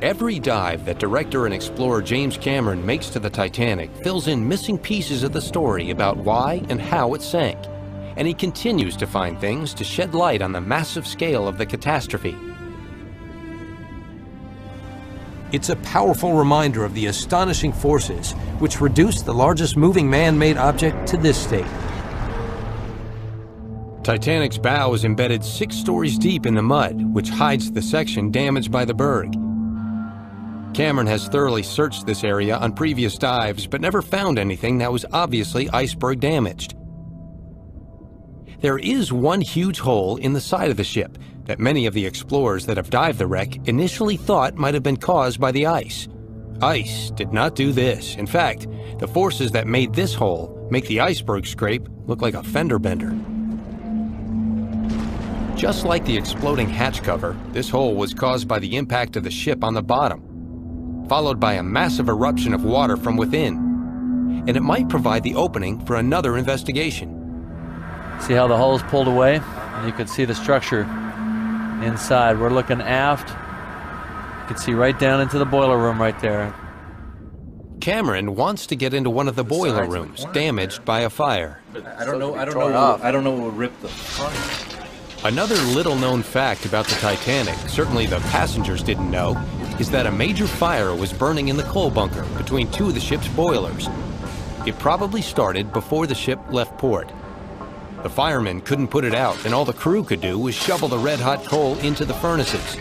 Every dive that director and explorer James Cameron makes to the Titanic fills in missing pieces of the story about why and how it sank. And he continues to find things to shed light on the massive scale of the catastrophe. It's a powerful reminder of the astonishing forces which reduced the largest moving man-made object to this state. Titanic's bow is embedded 6 stories deep in the mud, which hides the section damaged by the berg. Cameron has thoroughly searched this area on previous dives, but never found anything that was obviously iceberg damaged. There is one huge hole in the side of the ship that many of the explorers that have dived the wreck initially thought might have been caused by the ice. Ice did not do this. In fact, the forces that made this hole make the iceberg scrape look like a fender bender. Just like the exploding hatch cover, this hole was caused by the impact of the ship on the bottom, followed by a massive eruption of water from within, and it might provide the opening for another investigation. See how the hull is pulled away? And you can see the structure inside. We're looking aft. You can see right down into the boiler room right there. Cameron wants to get into one of the boiler rooms damaged by a fire. I don't know what would rip the front. Another little-known fact about the Titanic, certainly the passengers didn't know, is that a major fire was burning in the coal bunker between 2 of the ship's boilers. It probably started before the ship left port. The firemen couldn't put it out, and all the crew could do was shovel the red-hot coal into the furnaces.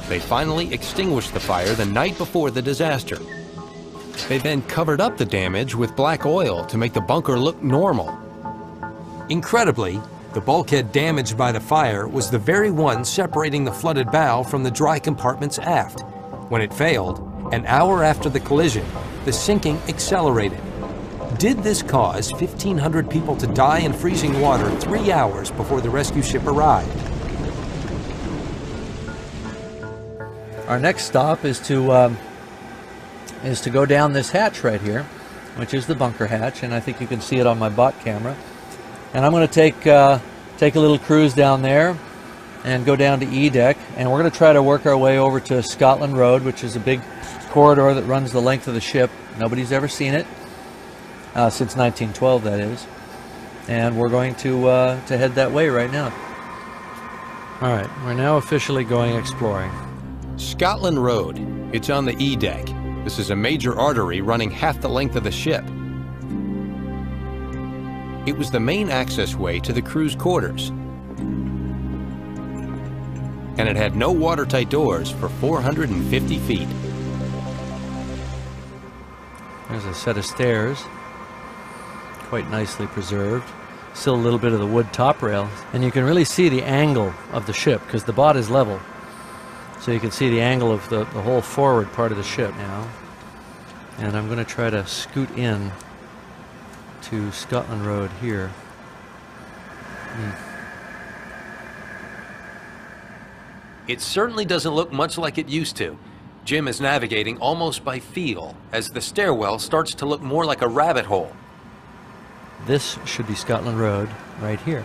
They finally extinguished the fire the night before the disaster. They then covered up the damage with black oil to make the bunker look normal. Incredibly, the bulkhead damaged by the fire was the very one separating the flooded bow from the dry compartments aft. When it failed, an hour after the collision, the sinking accelerated. Did this cause 1,500 people to die in freezing water 3 hours before the rescue ship arrived? Our next stop is to go down this hatch right here, which is the bunker hatch, and I think you can see it on my bot camera. And I'm going to take a little cruise down there and go down to E deck, and we're going to try to work our way over to Scotland Road, which is a big corridor that runs the length of the ship. Nobody's ever seen it. Since 1912, that is. And we're going to head that way right now. All right, we're now officially going exploring. Scotland Road. It's on the E deck. This is a major artery running half the length of the ship. It was the main access way to the crew's quarters. And it had no watertight doors for 450 feet. There's a set of stairs. Quite nicely preserved. Still a little bit of the wood top rail, and you can really see the angle of the ship because the bot is level, so you can see the angle of the whole forward part of the ship now. And I'm going to try to scoot in to Scotland Road here. It certainly doesn't look much like it used to. Jim is navigating almost by feel as the stairwell starts to look more like a rabbit hole. This should be Scotland Road right here,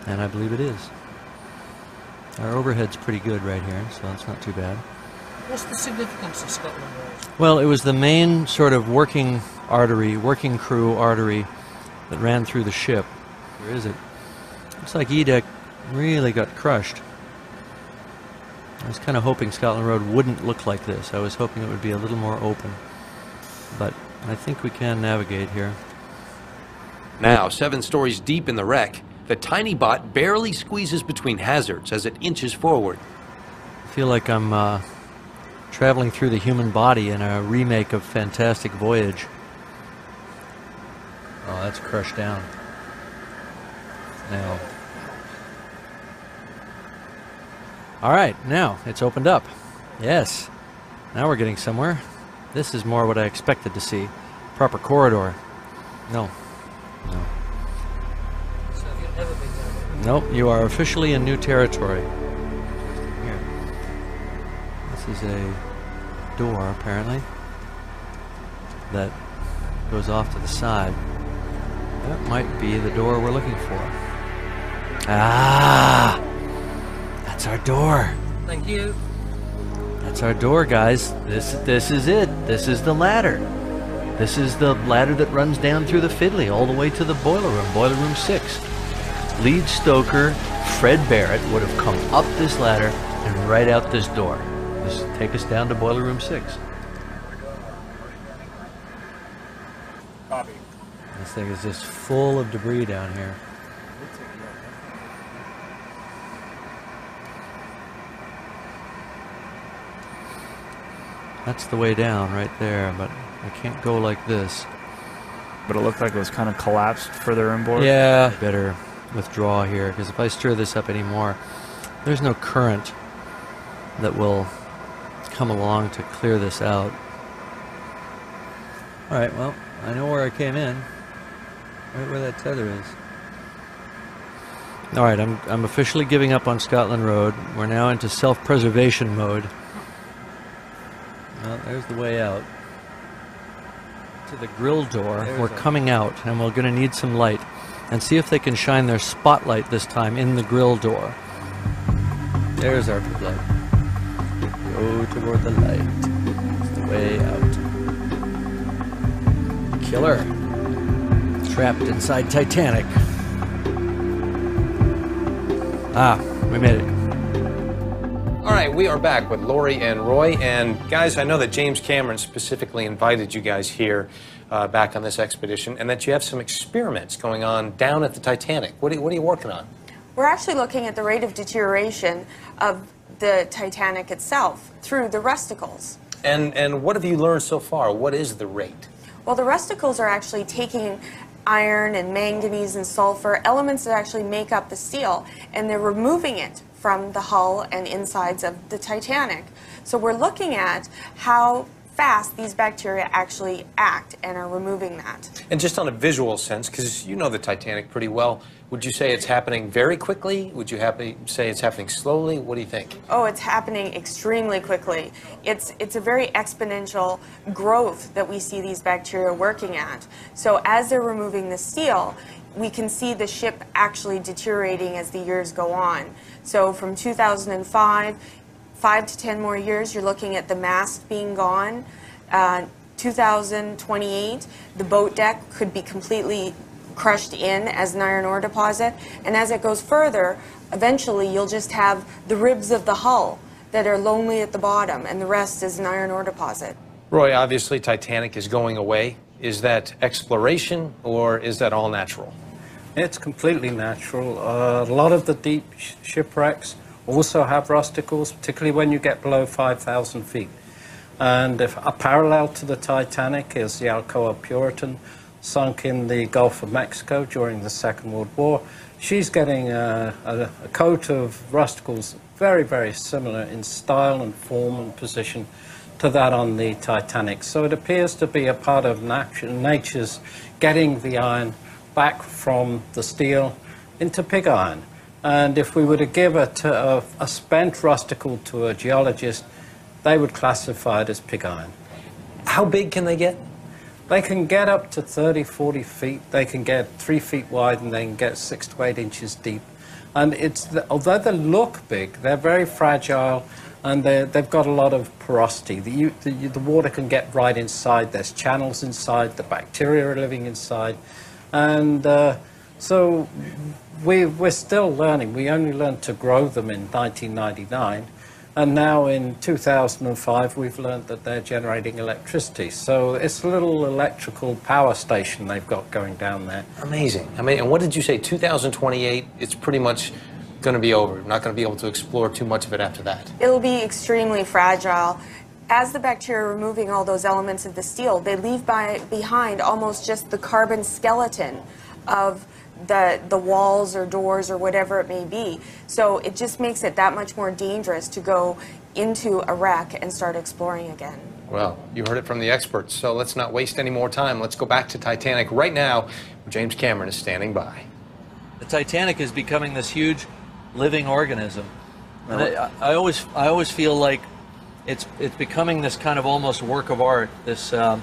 and I believe it is. Our overhead's pretty good right here, so that's not too bad. What's the significance of Scotland Road? Well, it was the main sort of working crew artery that ran through the ship. Where is it? Looks like E deck really got crushed. I was kind of hoping Scotland Road wouldn't look like this. I was hoping it would be a little more open, but I think we can navigate here. Now, 7 stories deep in the wreck, the tiny bot barely squeezes between hazards as it inches forward. I feel like I'm traveling through the human body in a remake of Fantastic Voyage. Oh, that's crushed down. Now. All right, now it's opened up. Yes. Now we're getting somewhere. This is more what I expected to see. Proper corridor. No. No. So have you never been there? Nope, you are officially in new territory. Here. This is a door, apparently, that goes off to the side. That might be the door we're looking for. Ah! That's our door. Thank you. That's our door, guys. This is it. This is the ladder. This is the ladder that runs down through the Fiddly all the way to the boiler room 6. Lead stoker Fred Barrett would have come up this ladder and right out this door. This take us down to boiler room 6. Copy. This thing is just full of debris down here. That's the way down right there, but I can't go like this. But it looked like it was kind of collapsed further inboard. Yeah, better withdraw here, because if I stir this up anymore, there's no current that will come along to clear this out. Alright, well, I know where I came in. Right where that tether is. Alright, I'm officially giving up on Scotland Road. We're now into self-preservation mode. Well, there's the way out. To the grill door. We're coming out, and we're going to need some light. And see if they can shine their spotlight this time in the grill door. There's our light. Go toward the light. It's the way out. Killer. Trapped inside Titanic. Ah, we made it. All right, we are back with Lori and Roy. And guys, I know that James Cameron specifically invited you guys here back on this expedition, and that you have some experiments going on down at the Titanic. What are you working on? We're actually looking at the rate of deterioration of the Titanic itself through the rusticles. And what have you learned so far? What is the rate? Well, the rusticles are actually taking iron and manganese and sulfur, elements that actually make up the steel, and they're removing it from the hull and insides of the Titanic. So we're looking at how fast these bacteria actually act and are removing that. And just on a visual sense, because you know the Titanic pretty well, would you say it's happening very quickly? Would you say it's happening slowly? What do you think? Oh, it's happening extremely quickly. It's a very exponential growth that we see these bacteria working at. So as they're removing the steel, we can see the ship actually deteriorating as the years go on. So from 2005, 5 to 10 more years, you're looking at the mast being gone. 2028, the boat deck could be completely crushed in as an iron ore deposit. And as it goes further, eventually you'll just have the ribs of the hull that are lonely at the bottom, and the rest is an iron ore deposit. Roy, obviously Titanic is going away. Is that exploration, or is that all natural? It's completely natural. A lot of the deep shipwrecks also have rusticles, particularly when you get below 5,000 feet. And if a parallel to the Titanic is the Alcoa Puritan, sunk in the Gulf of Mexico during the Second World War. She's getting a coat of rusticles very, very similar in style and form and position to that on the Titanic. So it appears to be a part of nature's getting the iron back from the steel into pig iron. And if we were to give a spent rusticle to a geologist, they would classify it as pig iron. How big can they get? They can get up to 30, 40 feet. They can get 3 feet wide, and they can get 6 to 8 inches deep. And although they look big, they're very fragile, and they've got a lot of porosity. The water can get right inside. There's channels inside. The bacteria are living inside. And so we're still learning. We only learned to grow them in 1999. And now in 2005, we've learned that they're generating electricity. So it's a little electrical power station they've got going down there. Amazing. I mean, and what did you say, 2028, it's pretty much going to be over. We're not going to be able to explore too much of it after that. It'll be extremely fragile. As the bacteria are removing all those elements of the steel, they leave behind almost just the carbon skeleton of the walls or doors or whatever it may be. So it just makes it that much more dangerous to go into a wreck and start exploring again. Well, you heard it from the experts, so let's not waste any more time. Let's go back to Titanic right now, where James Cameron is standing by. The Titanic is becoming this huge living organism. And I always feel like it's becoming this kind of almost work of art, this kind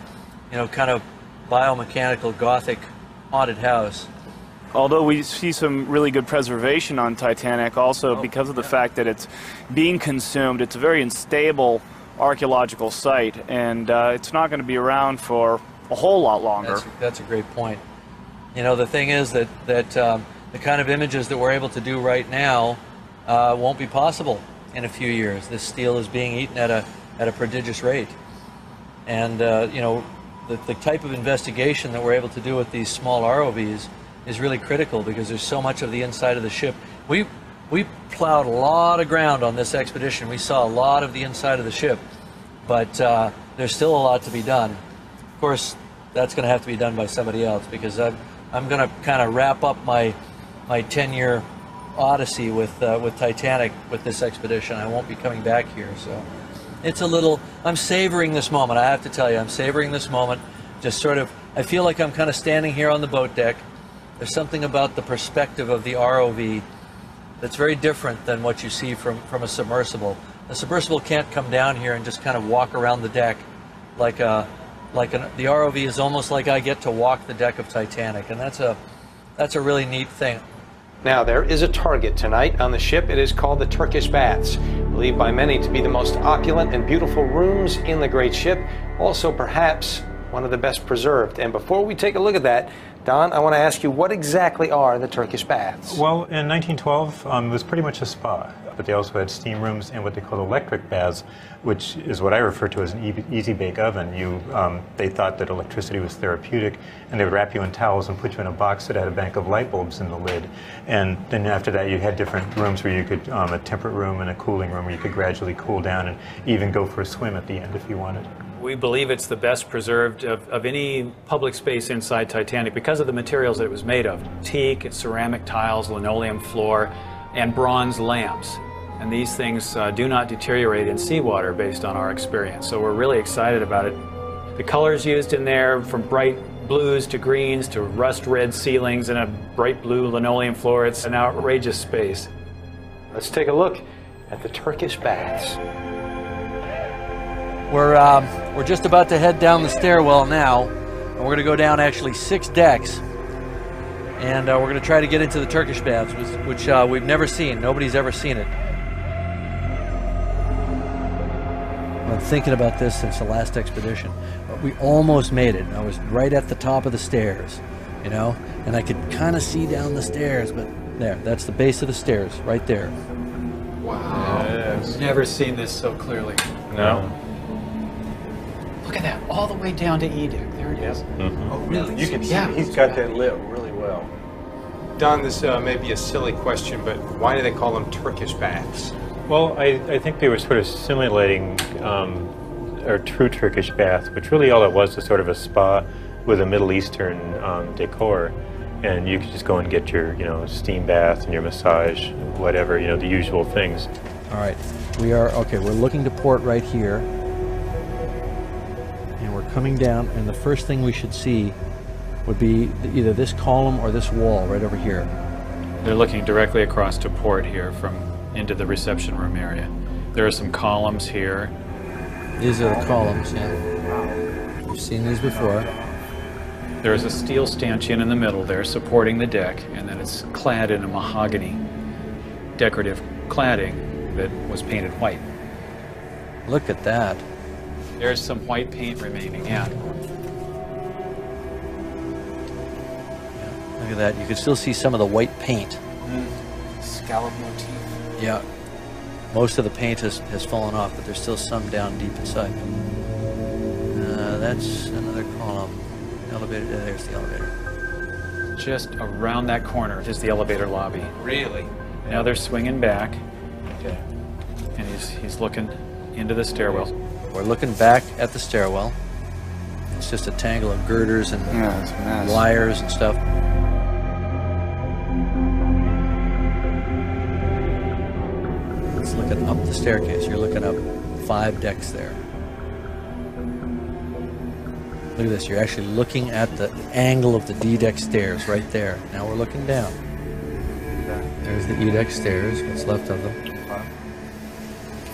of biomechanical Gothic haunted house. Although we see some really good preservation on Titanic, also because of the fact that it's being consumed, it's a very unstable archaeological site, and it's not going to be around for a whole lot longer. That's a great point. You know, the thing is that the kind of images that we're able to do right now won't be possible in a few years. This steel is being eaten at a prodigious rate, and you know, the type of investigation that we're able to do with these small ROVs is really critical, because there's so much of the inside of the ship. We plowed a lot of ground on this expedition. We saw a lot of the inside of the ship, but there's still a lot to be done. Of course, that's going to have to be done by somebody else, because I'm going to kind of wrap up my 10-year odyssey with Titanic with this expedition. I won't be coming back here, so it's a little. I'm savoring this moment. I have to tell you, I'm savoring this moment. Just sort of, I feel like I'm kind of standing here on the boat deck. There's something about the perspective of the ROV that's very different than what you see from a submersible. A submersible can't come down here and just kind of walk around the deck the ROV is almost like I get to walk the deck of Titanic, and that's a really neat thing. Now, there is a target tonight on the ship. It is called the Turkish Baths, believed by many to be the most opulent and beautiful rooms in the great ship, also perhaps one of the best preserved. And before we take a look at that, Don, I want to ask you, what exactly are the Turkish Baths? Well, in 1912, it was pretty much a spa, but they also had steam rooms and what they called electric baths, which is what I refer to as an easy bake oven. They thought that electricity was therapeutic, and they would wrap you in towels and put you in a box that had a bank of light bulbs in the lid. And then after that, you had different rooms where you could, a temperate room and a cooling room where you could gradually cool down and even go for a swim at the end if you wanted. We believe it's the best preserved of any public space inside Titanic because of the materials that it was made of. Teak, ceramic tiles, linoleum floor, and bronze lamps. And these things do not deteriorate in seawater based on our experience. So we're really excited about it. The colors used in there, from bright blues to greens to rust red ceilings and a bright blue linoleum floor, it's an outrageous space. Let's take a look at the Turkish Baths. We're just about to head down the stairwell now, and we're going to go down actually 6 decks, and we're going to try to get into the Turkish Baths, which we've never seen. Nobody's ever seen it. I've been thinking about this since the last expedition. We almost made it. I was right at the top of the stairs, you know, and I could kind of see down the stairs, but there, that's the base of the stairs, right there. Wow. Yes. Never seen this so clearly. No. Look at that, all the way down to E deck. There it is. Mm-hmm. Oh, really? You can see yeah. he's got that lit really well. Don, this may be a silly question, but why do they call them Turkish Baths? Well, I think they were sort of simulating a true Turkish bath, which really all it was sort of a spa with a Middle Eastern decor. And you could just go and get your, steam bath and your massage, whatever, the usual things. All right, we're looking to port right here. And we're coming down, and the first thing we should see would be either this column or this wall right over here. They're looking directly across to port here into the reception room area. There are some columns here. These are the columns, yeah. We've seen these before. There's a steel stanchion in the middle there supporting the deck, and then it's clad in a mahogany decorative cladding that was painted white. Look at that. There's some white paint remaining, yeah. Look at that. You can still see some of the white paint. Scallop motif. Yeah. Most of the paint has fallen off, but there's still some down deep inside. That's another column. Elevator. There's the elevator. Just around that corner is the elevator lobby. Really? Now they're swinging back. Okay. And he's looking into the stairwell. We're looking back at the stairwell. It's just a tangle of girders and wires and stuff. It's looking up the staircase. You're looking up 5 decks there. Look at this. You're actually looking at the angle of the D-deck stairs right there. Now we're looking down. There's the E-deck stairs, what's left of them.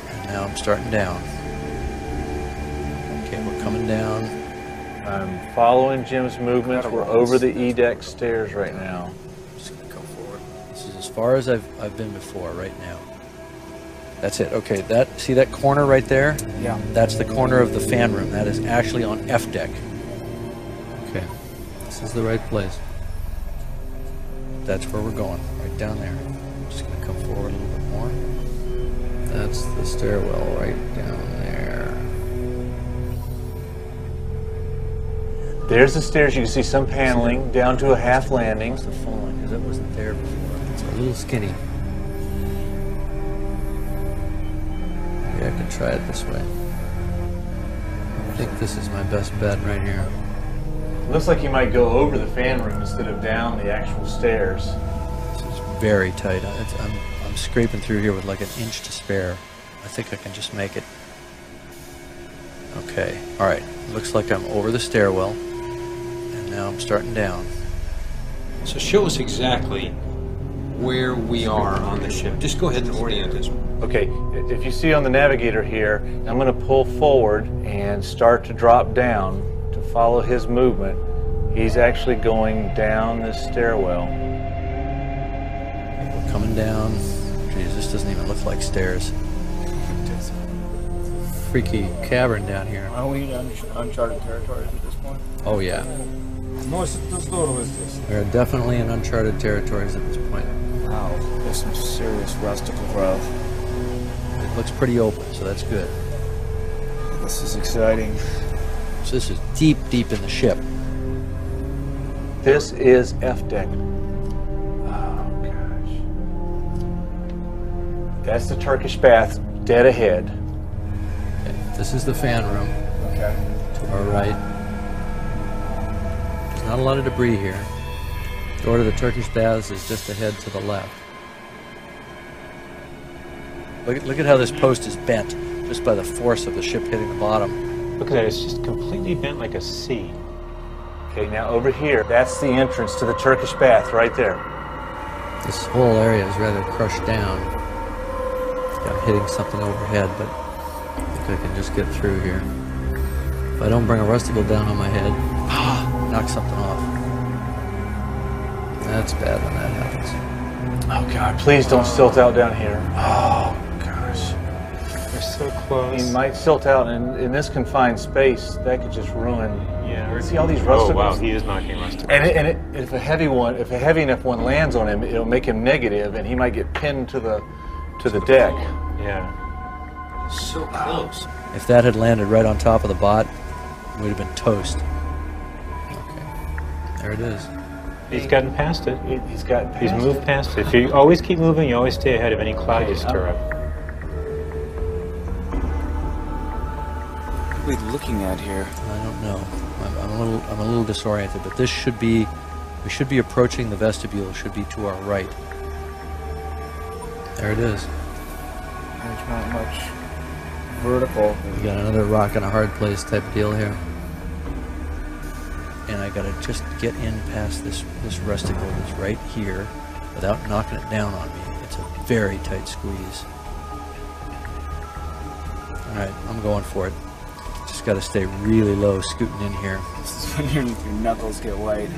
And now I'm starting down. Okay, we're coming down. I'm following Jim's movements. We're over the E-deck stairs right now. far as I've been before right now. That's it. Okay, see that corner right there? Yeah. That's the corner of the fan room. That is actually on F deck. Okay, this is the right place. That's where we're going, right down there. I'm just gonna come forward a little bit more. That's the stairwell right down there. There's the stairs. You can see some paneling down to a half landing. It's the phone because it wasn't there before. It's a little skinny. Maybe I could try it this way. I think this is my best bet right here. Looks like you might go over the fan room instead of down the actual stairs. This is very tight. I'm scraping through here with like an inch to spare. I think I can just make it. Okay, all right. Looks like I'm over the stairwell, and now I'm starting down. So show us exactly where we are on the ship. Just go ahead and orient us. Okay, if you see on the navigator here, I'm going to pull forward and start to drop down to follow his movement. He's actually going down this stairwell. We're coming down. Geez, this doesn't even look like stairs. Freaky cavern down here. Are we in uncharted territories at this point? Oh yeah. We're definitely in uncharted territories at this point. Wow, there's some serious rustical growth. It looks pretty open, so that's good. This is exciting. So this is deep, deep in the ship. This is F deck. Oh gosh. That's the Turkish bath dead ahead. Okay, this is the fan room. Okay. To our right. There's not a lot of debris here. Door to the Turkish baths is just ahead to the left. Look at how this post is bent, just by the force of the ship hitting the bottom. Look at that, it's just completely bent like a C. Okay, now over here, that's the entrance to the Turkish bath right there. This whole area is rather crushed down. I'm hitting something overhead, but I think I can just get through here. If I don't bring a rusticle down on my head, knock something off. That's bad when that happens. Oh God, please don't silt out down here. Oh gosh. We're so close. You might silt out in this confined space. That could just ruin. Yeah. See all these rusticles? Oh wow, he is knocking rusticles. And if a heavy enough one lands on him, it'll make him negative, and he might get pinned to the deck. Yeah. So close. If that had landed right on top of the bot, we'd have been toast. Okay, there it is. He's gotten past it. He's gotten past He's moved past it. If you always keep moving, you always stay ahead of any cloud you stir up. What are we looking at here? I don't know. I'm a little disoriented, but we should be approaching the vestibule. It should be to our right. There it is. There's not much vertical. We got another rock in a hard place type of deal here. And I gotta just get in past this rusticle that's right here without knocking it down on me. It's a very tight squeeze. Alright, I'm going for it. Just gotta stay really low, scooting in here. This is when your knuckles get white.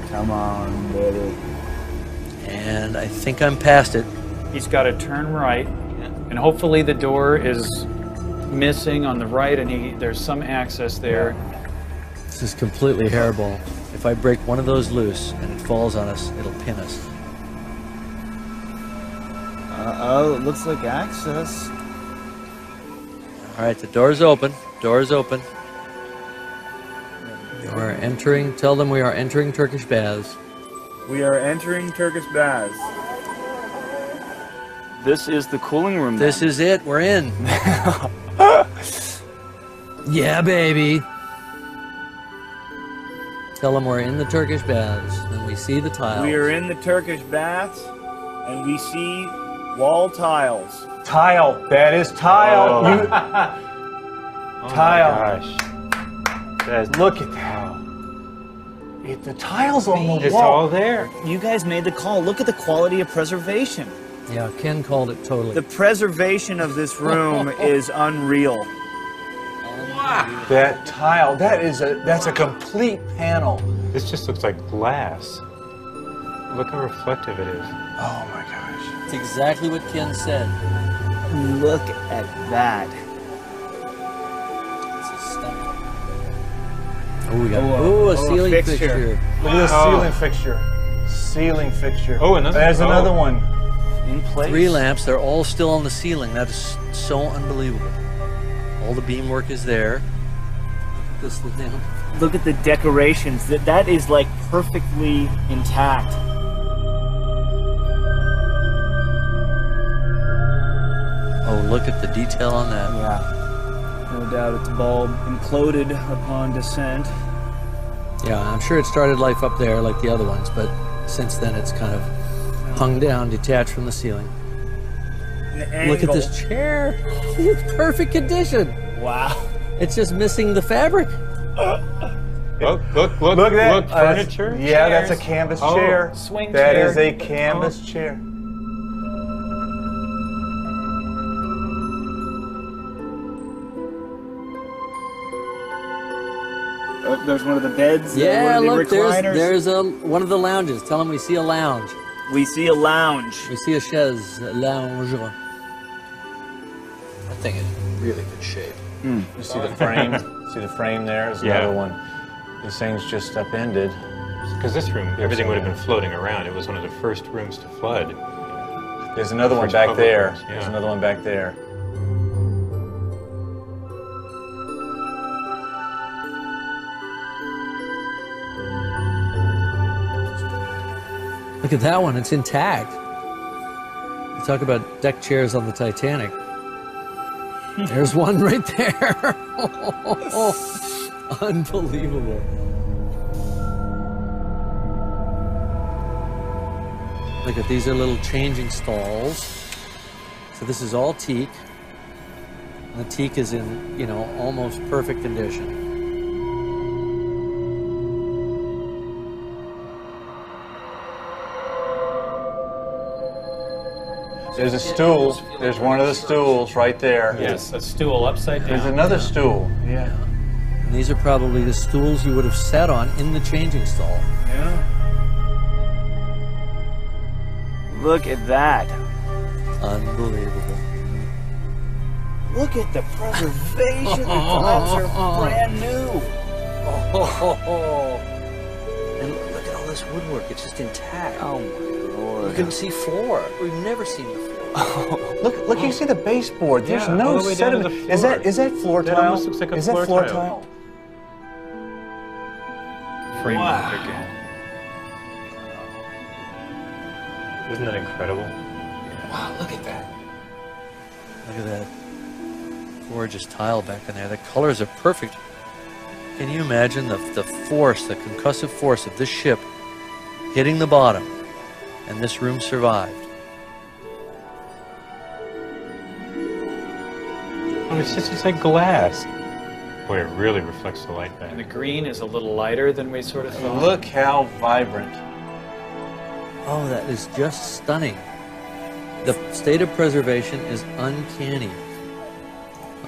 Come on, baby. And I think I'm past it. He's got to turn right, and hopefully the door is missing on the right, and there's some access there. This is completely hairball. If I break one of those loose and it falls on us, it'll pin us. Oh, it looks like access. All right, the door's open. Door is open. We're entering. Tell them we are entering Turkish baths. We are entering Turkish baths. This is the cooling room. This is it. We're in. Yeah, baby. Tell them we're in the Turkish baths, and we see the tiles. We are in the Turkish baths, and we see wall tiles. Tile. That is tile. Oh. Tile. Oh my gosh. Look at that. The tile's on the It's wall. all there. You guys made the call. Look at the quality of preservation. Yeah, Ken called it totally. The preservation of this room is unreal. That tile. That's a complete panel. This just looks like glass. Look how reflective it is. Oh my gosh. It's exactly what Ken said. Look at that. This is stunning. Oh, we got a ceiling fixture. Look at this ceiling fixture. Ceiling fixture. Oh, another. There's another one. In place. 3 lamps. They're all still on the ceiling. That is so unbelievable. All the beamwork is there. Look at this lamp. Look at the decorations. That is like perfectly intact. Oh, look at the detail on that. Yeah. No doubt it's bulb imploded upon descent. Yeah, I'm sure it started life up there like the other ones, but since then it's kind of hung down, detached from the ceiling. Look at this chair. It's perfect condition. Wow. It's just missing the fabric. Look Look at that. Look, furniture. Yeah, that's a canvas chair. Swing That chair. is a canvas chair. Oh, there's one of the beds. Yeah, one of the look, recliners. there's one of the lounges. Tell them we see a lounge. We see a lounge. We see a chaise lounge. That thing is really good shape. You see the frame? See the frame there? There's another one. This thing's just upended. Because this room, everything would have been floating around. It was one of the first rooms to flood. There's another one First back public there. rooms, yeah. There's another one back there. Look at that one. It's intact. You talk about deck chairs on the Titanic. There's one right there. Unbelievable. Look at these are little changing stalls. So this is all teak. And the teak is in, you know, almost perfect condition. There's a stool. There's one of the stools right there. Yes, a stool upside down. There's another stool. Yeah. And these are probably the stools you would have sat on in the changing stall. Yeah. Look at that. Unbelievable. Look at the preservation. The tiles are brand new. And look at all this woodwork. It's just intact. Oh my lord. You can see floor. We've never seen the floor. Look! You see the baseboard. There's Yeah, no all the way down to sediment. the Is floor. that floor That tile? almost looks like a is floor that floor tile. tile? Framework again. Isn't that incredible? Wow, look at that. Look at that gorgeous tile back in there. The colors are perfect. Can you imagine the force, the concussive force of this ship hitting the bottom, and this room survived? Oh, it's like glass. Boy, it really reflects the light back. And the green is a little lighter than we sort of thought. Look how vibrant. Oh, that is just stunning. The state of preservation is uncanny.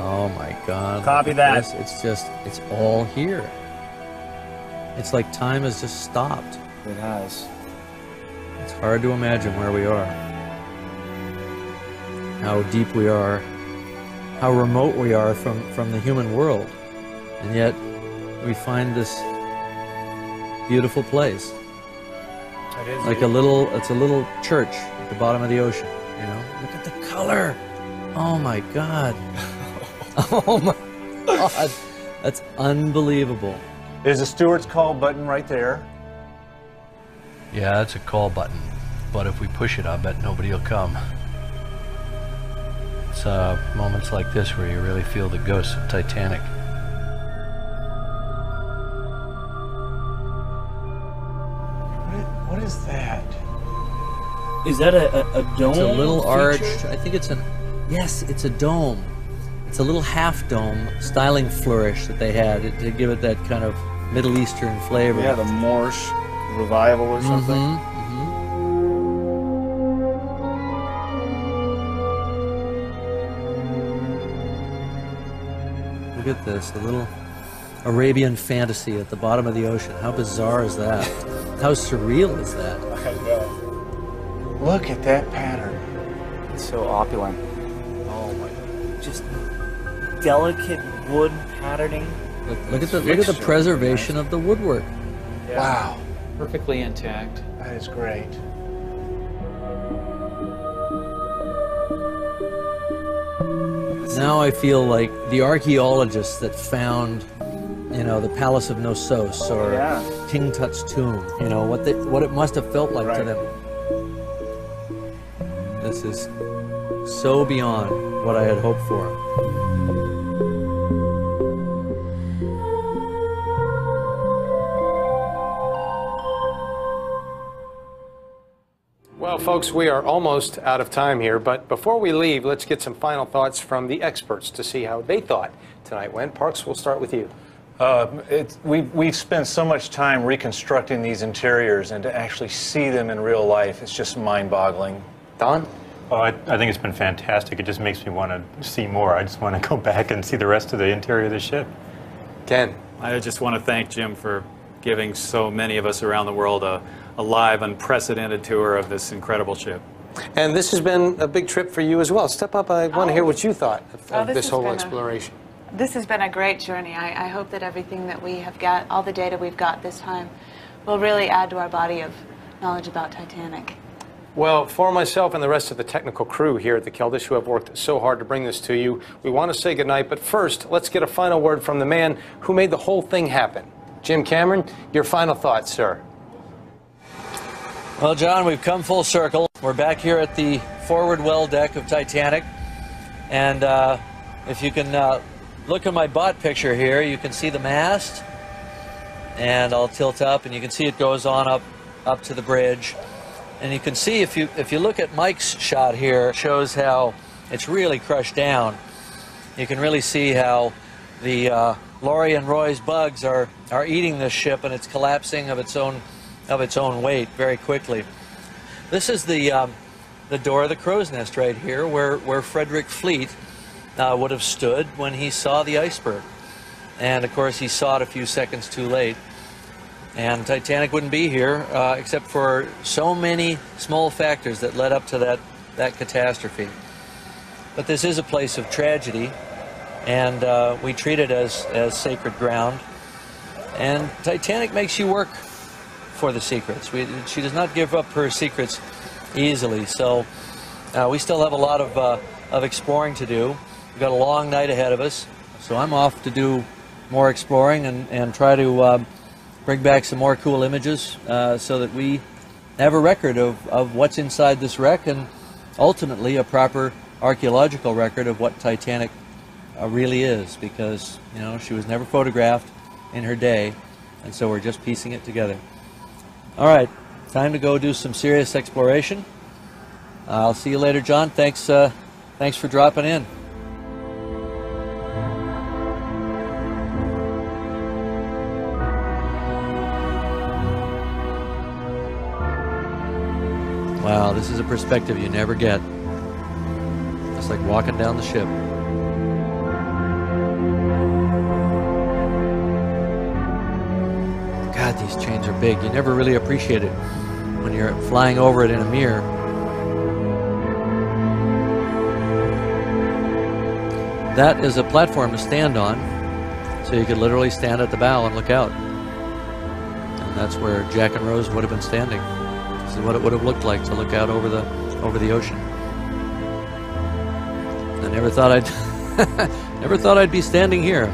Oh my God. Copy look at that. this. It's all here. It's like time has just stopped. It has. It's hard to imagine where we are. How deep we are. How remote we are from the human world. And yet we find this beautiful place. It is Like it's a little church at the bottom of the ocean, you know? Look at the color. Oh my God. Oh my God. That's unbelievable. There's a steward's call button right there. Yeah, that's a call button. But if we push it, I bet nobody will come. It's moments like this where you really feel the ghosts of Titanic. What is that? Is that a dome? It's a little feature? arched. I think it's yes, it's a dome. It's a little half dome styling flourish that they had to give it that kind of Middle Eastern flavor. Yeah, the Moorish revival or something. Look at this, a little Arabian fantasy at the bottom of the ocean. How bizarre is that? How surreal is that? I know. Look at that pattern. It's so opulent. Oh my! Just delicate wood patterning. Look at the preservation of the woodwork. Yeah. Wow, Perfectly intact. that is great. Now I feel like the archaeologists that found, you know, the Palace of Knossos or King Tut's tomb, you know, what it must have felt like to them. This is so beyond what I had hoped for. Well, folks, we are almost out of time here, but before we leave, let's get some final thoughts from the experts to see how they thought tonight went. Parks, we'll start with you. We've spent so much time reconstructing these interiors, and to actually see them in real life, it's just mind-boggling. Don? Oh, I think it's been fantastic. It just makes me want to see more. I just want to go back and see the rest of the interior of the ship. Ken? I just want to thank Jim for giving so many of us around the world a live, unprecedented tour of this incredible ship. And this has been a big trip for you as well. Step up, I want to hear what you thought of this whole exploration. This has been a great journey. I hope that everything that we have got, all the data we've got this time, will really add to our body of knowledge about Titanic. Well, for myself and the rest of the technical crew here at the Keldysh who have worked so hard to bring this to you, we want to say goodnight, but first, let's get a final word from the man who made the whole thing happen. Jim Cameron, your final thoughts, sir. Well, John, we've come full circle. We're back here at the forward well deck of Titanic, and if you can look at my bot picture here, you can see the mast, and I'll tilt up, and you can see it goes on up to the bridge. And you can see, if you look at Mike's shot here, it shows how it's really crushed down. You can really see how the Laurie and Roy's bugs are eating this ship, and it's collapsing of its own weight very quickly. This is the door of the crow's nest right here, where Frederick Fleet would have stood when he saw the iceberg. And of course he saw it a few seconds too late. And Titanic wouldn't be here except for so many small factors that led up to that catastrophe. But this is a place of tragedy, and we treat it as sacred ground. And Titanic makes you work for the secrets. She does not give up her secrets easily. So we still have a lot of exploring to do. We've got a long night ahead of us. So I'm off to do more exploring and try to bring back some more cool images so that we have a record of what's inside this wreck, and ultimately a proper archaeological record of what Titanic really is, because, you know, she was never photographed in her day, and so we're just piecing it together. All right, time to go do some serious exploration. I'll see you later, John. Thanks for dropping in. Wow, this is a perspective you never get. It's like walking down the ship. God, these chains are big. You never really appreciate it when you're flying over it in a mirror. That is a platform to stand on, so you could literally stand at the bow and look out. And that's where Jack and Rose would have been standing. This is what it would have looked like to look out over the ocean. I never thought I'd never thought I'd be standing here.